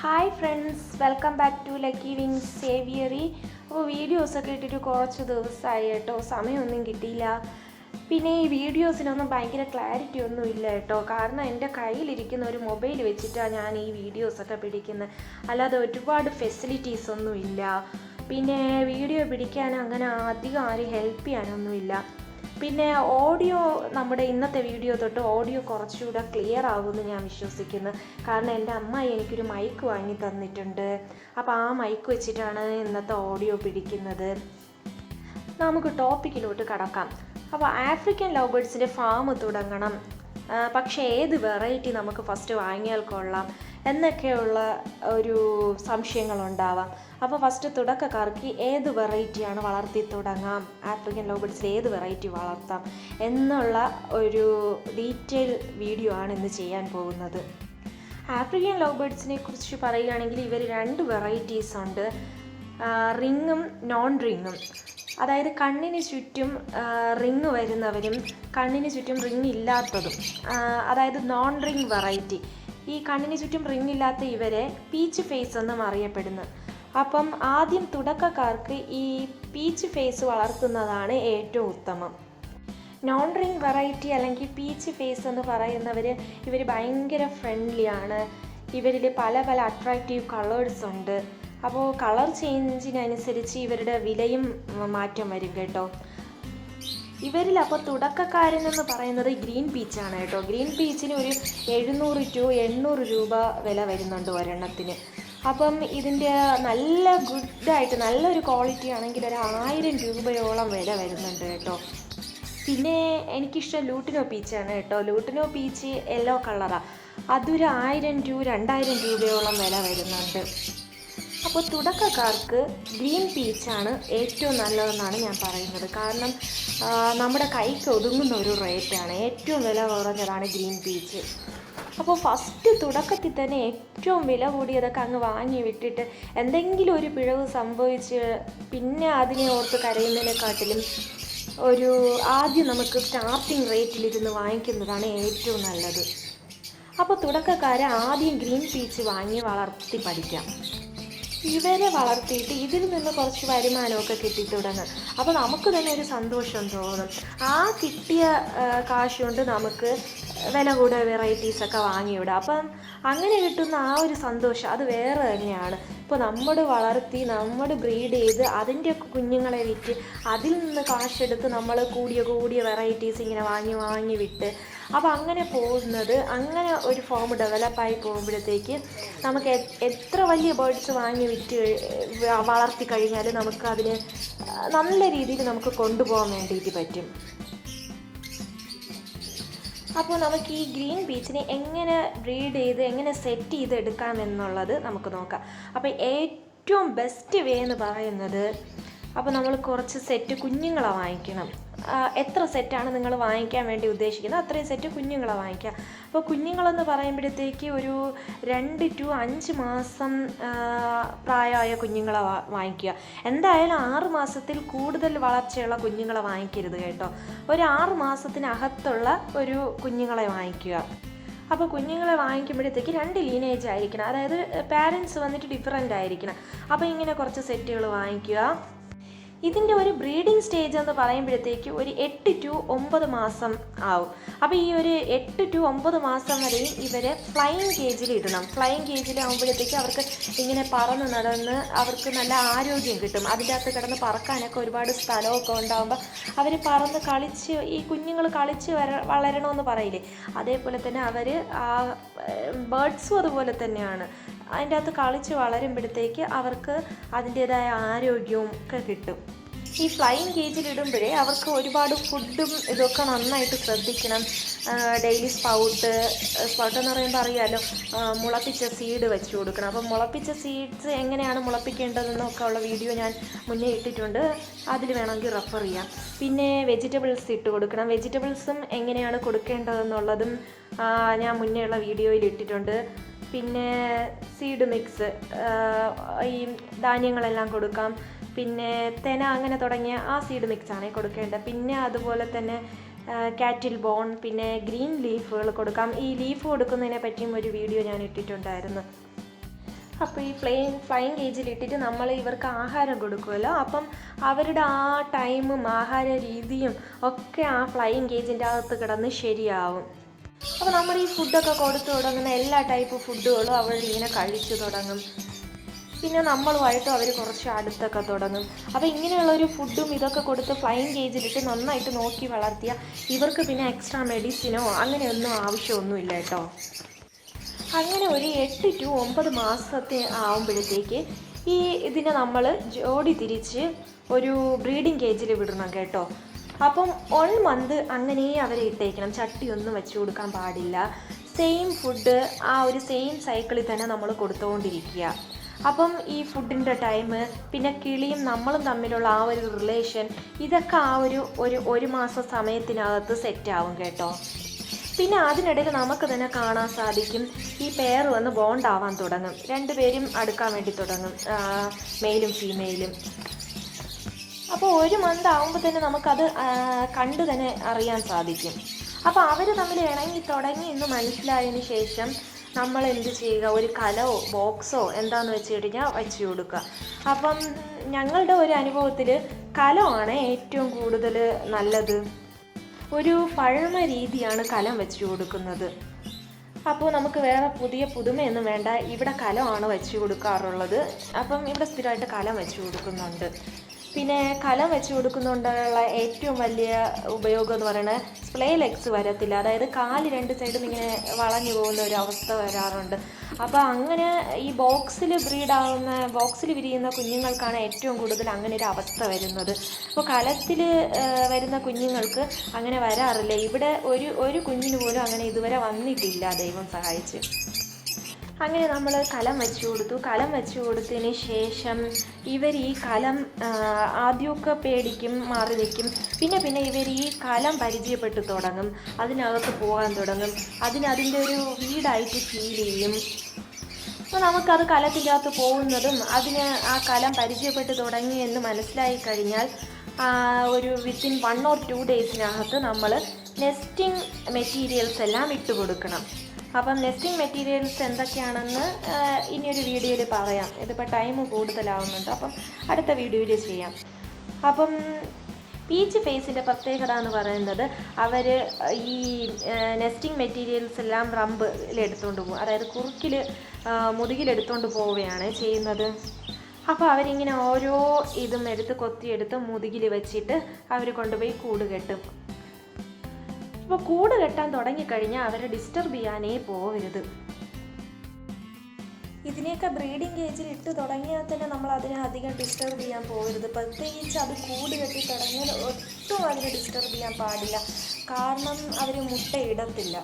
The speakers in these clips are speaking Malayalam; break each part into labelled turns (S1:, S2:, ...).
S1: Hi friends, welcome back to lucky wings Aviary. അപ്പോൾ വീഡിയോസൊക്കെ ഇട്ടിട്ട് കുറച്ച് ദിവസമായി കേട്ടോ, സമയമൊന്നും കിട്ടിയില്ല. പിന്നെ ഈ വീഡിയോസിനൊന്നും ഭയങ്കര ക്ലാരിറ്റി ഒന്നും ഇല്ല കേട്ടോ, കാരണം എൻ്റെ കയ്യിലിരിക്കുന്ന ഒരു മൊബൈൽ വെച്ചിട്ടാണ് ഞാൻ ഈ വീഡിയോസൊക്കെ പിടിക്കുന്നത്. അല്ലാതെ ഒരുപാട് ഫെസിലിറ്റീസ് ഒന്നും ഇല്ല. പിന്നെ വീഡിയോ പിടിക്കാൻ അങ്ങനെ അധികം ആരും ഹെൽപ്പ് ചെയ്യാനൊന്നുമില്ല. പിന്നെ ഓഡിയോ, നമ്മുടെ ഇന്നത്തെ വീഡിയോ തൊട്ട് ഓഡിയോ കുറച്ചുകൂടെ ക്ലിയർ ആകുമെന്ന് ഞാൻ വിശ്വസിക്കുന്നു. കാരണം എൻ്റെ അമ്മായി എനിക്കൊരു മൈക്ക് വാങ്ങി തന്നിട്ടുണ്ട്. അപ്പോൾ ആ മൈക്ക് വെച്ചിട്ടാണ് ഇന്നത്തെ ഓഡിയോ പിടിക്കുന്നത്. നമുക്ക് ടോപ്പിക്കിലോട്ട് കടക്കാം. അപ്പോൾ ആഫ്രിക്കൻ ലവ് ബേർഡ്സിൻ്റെ ഫാം തുടങ്ങണം, പക്ഷേ ഏത് വെറൈറ്റി നമുക്ക് ഫസ്റ്റ് വാങ്ങിയാൽ കൊള്ളാം എന്നൊക്കെയുള്ള ഒരു സംശയങ്ങളുണ്ടാവാം. അപ്പോൾ ഫസ്റ്റ് തുടക്കക്കാർക്ക് ഏത് വെറൈറ്റിയാണ് വളർത്തി തുടങ്ങാം, ആഫ്രിക്കൻ ലവ് ബേർഡ്സിൽ ഏത് വെറൈറ്റി വളർത്താം എന്നുള്ള ഒരു ഡീറ്റെയിൽ വീഡിയോ ആണ് ഇന്ന് ചെയ്യാൻ പോകുന്നത്. ആഫ്രിക്കൻ ലവ് ബേർഡ്സിനെ കുറിച്ച് പറയുകയാണെങ്കിൽ ഇവർ രണ്ട് വെറൈറ്റീസ് ഉണ്ട്, റിങ്ങും നോൺ റിങ്ങും. അതായത് കണ്ണിന് ചുറ്റും റിങ് വരുന്നവരും കണ്ണിന് ചുറ്റും റിങ് ഇല്ലാത്തതും, അതായത് നോൺ റിങ് വെറൈറ്റി. ഈ കണ്ണിന് ചുറ്റും റിങ് ഇല്ലാത്ത ഇവരെ പീച്ച് ഫേസ് എന്നും അറിയപ്പെടുന്നു. അപ്പം ആദ്യം തുടക്കക്കാർക്ക് ഈ പീച്ച് ഫേസ് വളർത്തുന്നതാണ് ഏറ്റവും ഉത്തമം. നോൺ റിങ് വെറൈറ്റി അല്ലെങ്കിൽ പീച്ച് ഫേസ് എന്ന് ഇവർ ഭയങ്കര ഫ്രണ്ട്ലിയാണ്. ഇവരിൽ പല പല അട്രാക്റ്റീവ് കളേഴ്സ് ഉണ്ട്. അപ്പോൾ കളർ ചേഞ്ചിനനുസരിച്ച് ഇവരുടെ വിലയും മാറ്റം വരും കേട്ടോ. ഇവരിൽ അപ്പോൾ തുടക്കക്കാരനെന്ന് പറയുന്നത് ഗ്രീൻ പീച്ചാണ് കേട്ടോ. ഗ്രീൻ പീച്ചിന് ഒരു 700 to 800 രൂപ വില വരുന്നുണ്ട് ഒരെണ്ണത്തിന്. അപ്പം ഇതിൻ്റെ നല്ല ഗുഡായിട്ട് നല്ലൊരു ക്വാളിറ്റി ആണെങ്കിൽ ഒരു 1000 രൂപയോളം വില വരുന്നുണ്ട് കേട്ടോ. പിന്നെ എനിക്കിഷ്ടം ലൂട്ടിനോ പീച്ചാണ് കേട്ടോ. ലൂട്ടിനോ പീച്ച് യെല്ലോ കളറാണ്, അതൊരു 1000 to 2000 രൂപയോളം വില വരുന്നുണ്ട്. അപ്പോൾ തുടക്കക്കാർക്ക് ഗ്രീൻ പീച്ചാണ് ഏറ്റവും നല്ലതെന്നാണ് ഞാൻ പറയുന്നത്. കാരണം നമ്മുടെ കൈക്ക് ഒതുങ്ങുന്ന ഒരു റേറ്റാണ്, ഏറ്റവും വില കുറഞ്ഞതാണ് ഗ്രീൻ പീച്ച്. അപ്പോൾ ഫസ്റ്റ് തുടക്കത്തിൽ തന്നെ ഏറ്റവും വില കൂടിയതൊക്കെ അങ്ങ് വാങ്ങി വിട്ടിട്ട് എന്തെങ്കിലും ഒരു പിഴവ് സംഭവിച്ച് പിന്നെ അതിനെ ഓർത്ത് കരയുന്നതിനെക്കാട്ടിലും ആദ്യം നമുക്ക് സ്റ്റാർട്ടിങ് റേറ്റിലിരുന്ന് വാങ്ങിക്കുന്നതാണ് ഏറ്റവും നല്ലത്. അപ്പോൾ തുടക്കക്കാരെ ആദ്യം ഗ്രീൻ പീച്ച് വാങ്ങി വളർത്തി പഠിക്കാം. ഇവരെ വളർത്തിയിട്ട് ഇതിൽ നിന്ന് കുറച്ച് വരുമാനമൊക്കെ കിട്ടിത്തുടങ്ങും. അപ്പോൾ നമുക്ക് തന്നെ ഒരു സന്തോഷം തോന്നും. ആ കിട്ടിയ കാശ് കൊണ്ട് നമുക്ക് വില കൂടിയ വെറൈറ്റീസൊക്കെ വാങ്ങിവിടാം. അപ്പം അങ്ങനെ കിട്ടുന്ന ആ ഒരു സന്തോഷം അത് വേറെ തന്നെയാണ്. ഇപ്പോൾ നമ്മൾ വളർത്തി നമ്മൾ ബ്രീഡ് ചെയ്ത് അതിൻ്റെ കുഞ്ഞുങ്ങളെ വിറ്റ് അതിൽ നിന്ന് കാശെടുത്ത് നമ്മൾ കൂടിയ വെറൈറ്റീസ് ഇങ്ങനെ വാങ്ങി വിട്ട് അപ്പോൾ അങ്ങനെ പോകുന്നത്, അങ്ങനെ ഒരു ഫോം ഡെവലപ്പായി പോകുമ്പോഴത്തേക്ക് നമുക്ക് എത്ര വലിയ ബേർഡ്സ് വാങ്ങി വിറ്റ് വളർത്തി കഴിഞ്ഞാൽ നമുക്ക് അതിന് നല്ല രീതിയിൽ നമുക്ക് കൊണ്ടുപോകാൻ വേണ്ടിയിട്ട് പറ്റും. അപ്പോൾ നമുക്ക് ഈ ഗ്രീൻ പീച്ചിനെ എങ്ങനെ ബ്രീഡ് ചെയ്ത് എങ്ങനെ സെറ്റ് ചെയ്തെടുക്കാം എന്നുള്ളത് നമുക്ക് നോക്കാം. അപ്പോൾ ഏറ്റവും ബെസ്റ്റ് വേ എന്ന് പറയുന്നത്, അപ്പോൾ നമ്മൾ കുറച്ച് സെറ്റ് കുഞ്ഞുങ്ങളെ വാങ്ങിക്കണം. എത്ര സെറ്റാണ് നിങ്ങൾ വാങ്ങിക്കാൻ വേണ്ടി ഉദ്ദേശിക്കുന്നത് അത്രയും സെറ്റ് കുഞ്ഞുങ്ങളെ വാങ്ങിക്കുക. അപ്പോൾ കുഞ്ഞുങ്ങളെന്ന് പറയുമ്പോഴത്തേക്ക് ഒരു 2 to 5 മാസം പ്രായമായ കുഞ്ഞുങ്ങളെ വാങ്ങിക്കുക. എന്തായാലും 6 മാസത്തിൽ കൂടുതൽ വളർച്ചയുള്ള കുഞ്ഞുങ്ങളെ വാങ്ങിക്കരുത് കേട്ടോ. ഒരു 6 മാസത്തിനകത്തുള്ള ഒരു കുഞ്ഞുങ്ങളെ വാങ്ങിക്കുക. അപ്പോൾ കുഞ്ഞുങ്ങളെ വാങ്ങിക്കുമ്പോഴത്തേക്ക് 2 ലീനേജ് ആയിരിക്കണം, അതായത് പാരൻസ് വന്നിട്ട് ഡിഫറൻ്റ് ആയിരിക്കണം. അപ്പോൾ ഇങ്ങനെ കുറച്ച് സെറ്റുകൾ വാങ്ങിക്കുക. ഇതിൻ്റെ ഒരു ബ്രീഡിംഗ് സ്റ്റേജ് എന്ന് പറയുമ്പോഴത്തേക്ക് ഒരു 8 to 9 മാസം ആവും. അപ്പോൾ ഈ ഒരു 8 to 9 മാസം വരെയും ഇവരെ ഫ്ലൈയിങ് കേജിൽ ഇടണം. ഫ്ലൈയിങ് കേജിലാകുമ്പോഴത്തേക്ക് അവർക്ക് ഇങ്ങനെ പറന്ന് നടന്ന് അവർക്ക് നല്ല ആരോഗ്യം കിട്ടും. അതിൻ്റെ അകത്ത് കിടന്ന് പറക്കാനൊക്കെ ഒരുപാട് സ്ഥലമൊക്കെ ഉണ്ടാകുമ്പോൾ അവർ പറന്ന് കളിച്ച്, ഈ കുഞ്ഞുങ്ങൾ കളിച്ച് വളരണമെന്ന് പറയില്ലേ, അതേപോലെ തന്നെ അവർ ബേർഡ്സും അതുപോലെ തന്നെയാണ്. അതിൻ്റെ അകത്ത് കളിച്ച് വളരുമ്പോഴത്തേക്ക് അവർക്ക് അതിൻ്റേതായ ആരോഗ്യവും ഒക്കെ കിട്ടും. ഈ ഫ്ലൈയിങ് കേജിലിടുമ്പോഴേ അവർക്ക് ഒരുപാട് ഫുഡും ഇതൊക്കെ നന്നായിട്ട് ശ്രദ്ധിക്കണം. ഡെയിലി സ്പൗട്ട് എന്ന് പറയുമ്പോൾ അറിയാമല്ലോ, മുളപ്പിച്ച സീഡ് വെച്ച് കൊടുക്കണം. അപ്പം മുളപ്പിച്ച സീഡ്സ് എങ്ങനെയാണ് മുളപ്പിക്കേണ്ടതെന്നൊക്കെ ഉള്ള വീഡിയോ ഞാൻ മുന്നേ ഇട്ടിട്ടുണ്ട്, അതിൽ വേണമെങ്കിൽ റെഫർ ചെയ്യാം. പിന്നെ വെജിറ്റബിൾസ് ഇട്ട് കൊടുക്കണം. വെജിറ്റബിൾസും എങ്ങനെയാണ് കൊടുക്കേണ്ടതെന്നുള്ളതും ഞാൻ മുന്നേ ഉള്ള വീഡിയോയിൽ ഇട്ടിട്ടുണ്ട്. പിന്നെ സീഡ് മിക്സ്, ഈ ധാന്യങ്ങളെല്ലാം കൊടുക്കാം. പിന്നെ തെന അങ്ങനെ തുടങ്ങിയ ആ സീഡ് മിക്സാണ് കൊടുക്കേണ്ടത്. പിന്നെ അതുപോലെ തന്നെ കാറ്റിൽ ബോൺ, പിന്നെ ഗ്രീൻ ലീഫുകൾ കൊടുക്കാം. ഈ ലീഫ് കൊടുക്കുന്നതിനെ പറ്റിയും ഒരു വീഡിയോ ഞാൻ ഇട്ടിട്ടുണ്ടായിരുന്നു. അപ്പോൾ ഈ ഫ്ലൈയിങ് കേജിലിട്ടിട്ട് നമ്മൾ ഇവർക്ക് ആഹാരം കൊടുക്കുമല്ലോ. അപ്പം അവരുടെ ആ ടൈമും ആഹാര രീതിയും ഒക്കെ ആ ഫ്ലൈയിങ് കേജിൻ്റെ അകത്ത് കിടന്ന് ശരിയാവും. അപ്പോൾ നമ്മൾ ഈ ഫുഡൊക്കെ കൊടുത്തു തുടങ്ങുന്ന എല്ലാ ടൈപ്പ് ഫുഡുകളും അവരിങ്ങനെ കഴിച്ചു തുടങ്ങും. പിന്നെ നമ്മളുമായിട്ടും അവർ കുറച്ച് അടുത്തൊക്കെ തുടങ്ങും. അപ്പോൾ ഇങ്ങനെയുള്ളൊരു ഫുഡും ഇതൊക്കെ കൊടുത്ത് ഫ്ലൈയിങ് കേജിലിട്ട് നന്നായിട്ട് നോക്കി വളർത്തിയാൽ ഇവർക്ക് പിന്നെ എക്സ്ട്രാ മെഡിസിനോ അങ്ങനെയൊന്നും ആവശ്യമൊന്നുമില്ല കേട്ടോ. അങ്ങനെ ഒരു 8 to 9 മാസത്തെ ആവുമ്പോഴത്തേക്ക് ഇതിനെ നമ്മൾ ജോഡി തിരിച്ച് ഒരു ബ്രീഡിങ് കേജിൽ വിടണം കേട്ടോ. അപ്പം 1 month അങ്ങനെ അവരെ ഇട്ടേക്കണം. ചട്ടിയൊന്നും വെച്ച് കൊടുക്കാൻ പാടില്ല. സെയിം ഫുഡ് ആ ഒരു സെയിം സൈക്കിളിൽ തന്നെ നമ്മൾ കൊടുത്തുകൊണ്ടിരിക്കുക. അപ്പം ഈ ഫുഡിൻ്റെ ടൈം, പിന്നെ കിളിയും നമ്മളും തമ്മിലുള്ള ആ ഒരു റിലേഷൻ, ഇതൊക്കെ ആ ഒരു മാസം സമയത്തിനകത്ത് സെറ്റാവും കേട്ടോ. പിന്നെ അതിനിടയിൽ നമുക്ക് തന്നെ കാണാൻ സാധിക്കും ഈ പെയർ വന്ന് ബോണ്ടാവാൻ തുടങ്ങും. 2 പേരും അടുക്കാൻ വേണ്ടി തുടങ്ങും, മെയിലും ഫീമെയിലും. അപ്പോൾ 1 month ആകുമ്പോൾ തന്നെ നമുക്കത് കണ്ടു തന്നെ അറിയാൻ സാധിക്കും. അപ്പോൾ അവർ തമ്മിൽ ഇണങ്ങി തുടങ്ങി എന്ന് മനസ്സിലായതിന് ശേഷം നമ്മൾ എന്ത് ചെയ്യുക, ഒരു കലോ ബോക്സോ എന്താണെന്ന് വെച്ച് കഴിഞ്ഞാൽ വെച്ച് കൊടുക്കുക. അപ്പം ഞങ്ങളുടെ ഒരു അനുഭവത്തിൽ കലമാണ് ഏറ്റവും കൂടുതൽ നല്ലത്. ഒരു പഴമ രീതിയാണ് കലം വെച്ച് കൊടുക്കുന്നത്. അപ്പോൾ നമുക്ക് വേറെ പുതുമയൊന്നും വേണ്ട, ഇവിടെ കലമാണ് വെച്ച് കൊടുക്കാറുള്ളത്. അപ്പം ഇവിടെ സ്ഥിരമായിട്ട് കലം വെച്ച് കൊടുക്കുന്നുണ്ട്. പിന്നെ കലം വെച്ച് കൊടുക്കുന്നതുകൊണ്ടുള്ള ഏറ്റവും വലിയ ഉപയോഗം എന്ന് പറയുന്നത് സ്പ്ലേ ലെഗ്സ് വരത്തില്ല. അതായത് കാല് 2 സൈഡും ഇങ്ങനെ വളഞ്ഞു പോകുന്ന ഒരു അവസ്ഥ വരാറുണ്ട്. അപ്പോൾ അങ്ങനെ ഈ ബോക്സിൽ വിരിയുന്ന കുഞ്ഞുങ്ങൾക്കാണ് ഏറ്റവും കൂടുതൽ അങ്ങനെ ഒരു അവസ്ഥ വരുന്നത്. അപ്പോൾ കലത്തിൽ വരുന്ന കുഞ്ഞുങ്ങൾക്ക് അങ്ങനെ വരാറില്ല. ഇവിടെ ഒരു കുഞ്ഞിന് പോലും അങ്ങനെ ഇതുവരെ വന്നിട്ടില്ല, ദൈവം സഹായിച്ച്. അങ്ങനെ നമ്മൾ കലം വെച്ച് കൊടുത്തു. കലം വെച്ച് കൊടുത്തതിന് ശേഷം ഇവർ ഈ കലം ആദ്യമൊക്കെ പേടിക്കും, മാറി നിൽക്കും. പിന്നെ ഇവർ ഈ കലം പരിചയപ്പെട്ടു തുടങ്ങും, അതിനകത്ത് പോകാൻ തുടങ്ങും. അതിൻ്റെ ഒരു വീടായിട്ട് ഫീൽ ചെയ്യും. അപ്പോൾ നമുക്കത് കലത്തിൻ്റെ അകത്ത് പോകുന്നതും അതിന് ആ കലം പരിചയപ്പെട്ട് തുടങ്ങി എന്ന് മനസ്സിലായി കഴിഞ്ഞാൽ ഒരു വിത്തിൻ 1 or 2 days നമ്മൾ നെസ്റ്റിംഗ് മെറ്റീരിയൽസ് എല്ലാം ഇട്ട് കൊടുക്കണം. അപ്പം നെസ്റ്റിംഗ് മെറ്റീരിയൽസ് എന്തൊക്കെയാണെന്ന് ഇനിയൊരു വീഡിയോയിൽ പറയാം. ഇതിപ്പോൾ ടൈം കൂടുതലാവുന്നുണ്ട്, അപ്പം അടുത്ത വീഡിയോയിൽ ചെയ്യാം. അപ്പം പീച്ച് ഫേസിൻ്റെ പ്രത്യേകത എന്ന് പറയുന്നത് അവർ ഈ നെസ്റ്റിംഗ് മെറ്റീരിയൽസ് എല്ലാം റമ്പിലെടുത്തുകൊണ്ട് പോകും, അതായത് മുതുകിലെടുത്തുകൊണ്ട് പോവുകയാണ് ചെയ്യുന്നത്. അപ്പോൾ അവരിങ്ങനെ ഓരോ ഇതും എടുത്ത് കൊത്തിയെടുത്ത് മുതുകിൽ വെച്ചിട്ട് അവർ കൊണ്ടുപോയി കൂട് കെട്ടും. അപ്പോൾ കൂട് കെട്ടാൻ തുടങ്ങിക്കഴിഞ്ഞാൽ അവരെ ഡിസ്റ്റർബ് ചെയ്യാനേ പോകരുത്. ഇതിനെയൊക്കെ ബ്രീഡിംഗ് കേജിൽ ഇട്ട് തുടങ്ങിയാൽ തന്നെ നമ്മൾ അതിനെ അധികം ഡിസ്റ്റർബ് ചെയ്യാൻ പോകരുത്. പ്രത്യേകിച്ച് അത് കൂട് കെട്ടി തുടങ്ങിയാൽ ഒട്ടും അതിനെ ഡിസ്റ്റർബ് ചെയ്യാൻ പാടില്ല. കാരണം അവർ മുട്ട ഇടത്തില്ല,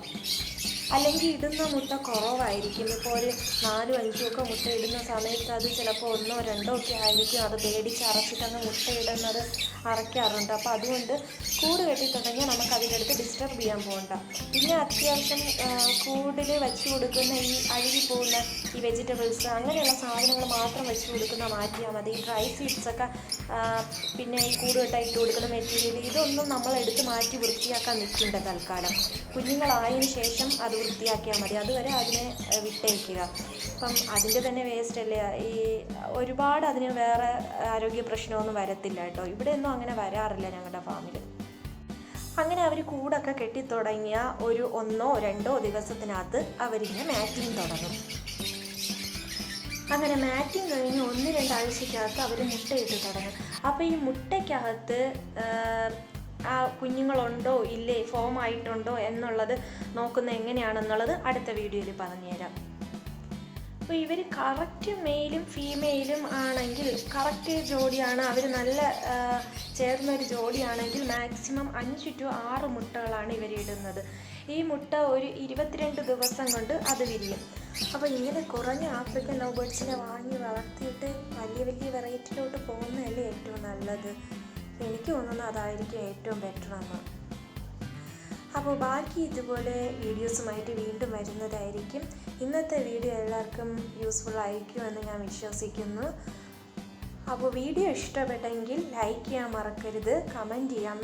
S1: അല്ലെങ്കിൽ ഇടുന്ന മുട്ട കുറവായിരിക്കും. ഇപ്പോൾ ഒരു 4-5 ഒക്കെ മുട്ട ഇടുന്ന സമയത്ത് അത് ചിലപ്പോൾ 1 or 2 ഒക്കെ ആയിരിക്കും. അത് പേടിച്ച് അറച്ചിട്ടങ്ങ് മുട്ട ഇടുന്നത് അറയ്ക്കാറുണ്ട്. അപ്പോൾ അതുകൊണ്ട് കൂട് കെട്ടി തുടങ്ങിയാൽ നമുക്ക് അതിനടുത്ത് ഡിസ്റ്റർബ് ചെയ്യാൻ പോകണ്ട. പിന്നെ അത്യാവശ്യം കൂടിൽ വെച്ച് കൊടുക്കുന്ന ഈ അഴുകിപ്പോകുന്ന ഈ വെജിറ്റബിൾസ് അങ്ങനെയുള്ള സാധനങ്ങൾ മാത്രം വെച്ച് കൊടുക്കുന്ന മാറ്റിയാൽ മതി. ഡ്രൈ സീഡ്സൊക്കെ പിന്നെ ഈ കൂട് കെട്ടായിട്ട് കൊടുക്കുന്ന മെറ്റീരിയൽ ഇതൊന്നും നമ്മൾ എടുത്ത് മാറ്റി വൃത്തിയാക്കാൻ നിൽക്കേണ്ട. തൽക്കാലം കുഞ്ഞുങ്ങളായതിനു ശേഷം അത് വൃത്തിയാക്കിയാൽ മതി. അതുവരെ അതിനെ വിട്ടേക്കുക. അപ്പം അതിൻ്റെ തന്നെ വേസ്റ്റ് അല്ലേ, ഈ ഒരുപാട് അതിന് വേറെ ആരോഗ്യ പ്രശ്നമൊന്നും വരത്തില്ല കേട്ടോ. ഇവിടെയൊന്നും അങ്ങനെ വരാറില്ല ഞങ്ങളുടെ ഫാമിൽ. അങ്ങനെ അവർ കൂടൊക്കെ കെട്ടിത്തുടങ്ങിയ ഒരു 1 or 2 ദിവസത്തിനകത്ത് അവരിങ്ങനെ മാറ്റിങ് തുടങ്ങും. അങ്ങനെ മാറ്റിങ് കഴിഞ്ഞ് 1-2 ആഴ്ചക്കകത്ത് അവർ മുട്ടയിട്ട് തുടങ്ങും. അപ്പോൾ ഈ മുട്ടയ്ക്കകത്ത് ആ കുഞ്ഞുങ്ങളുണ്ടോ ഇല്ലേ, ഫോം ആയിട്ടുണ്ടോ എന്നുള്ളത് നോക്കുന്നത് എങ്ങനെയാണെന്നുള്ളത് അടുത്ത വീഡിയോയിൽ പറഞ്ഞുതരാം. അപ്പോൾ ഇവർ കറക്റ്റ് മെയിലും ഫീമെയിലും ആണെങ്കിൽ കറക്റ്റ് ജോഡിയാണ്, അവർ നല്ല ചേർന്നൊരു ജോഡിയാണെങ്കിൽ മാക്സിമം 5 to 6 മുട്ടകളാണ് ഇവരിടുന്നത്. ഈ മുട്ട ഒരു 22 ദിവസം കൊണ്ട് അത് വിരിയും. അപ്പോൾ ഇങ്ങനെ കുറഞ്ഞ ആഫ്രിക്കൻ ലവ് ബേർഡ്സിനെ വാങ്ങി വളർത്തിയിട്ട് വലിയ വെറൈറ്റിയിലോട്ട് പോകുന്നതല്ലേ ഏറ്റവും നല്ലത്. എനിക്ക് തോന്നുന്നത് അതായിരിക്കും ഏറ്റവും ബെറ്ററെന്ന്. അപ്പോൾ ബാക്കി ഇതുപോലെ വീഡിയോസുമായിട്ട് വീണ്ടും വരുന്നതായിരിക്കും. ഇന്നത്തെ വീഡിയോ എല്ലാവർക്കും യൂസ്ഫുൾ ആയിരിക്കുമെന്ന് ഞാൻ വിശ്വസിക്കുന്നു. അപ്പോൾ വീഡിയോ ഇഷ്ടപ്പെട്ടെങ്കിൽ ലൈക്ക് ചെയ്യാൻ മറക്കരുത്, കമൻറ്റ് ചെയ്യാൻ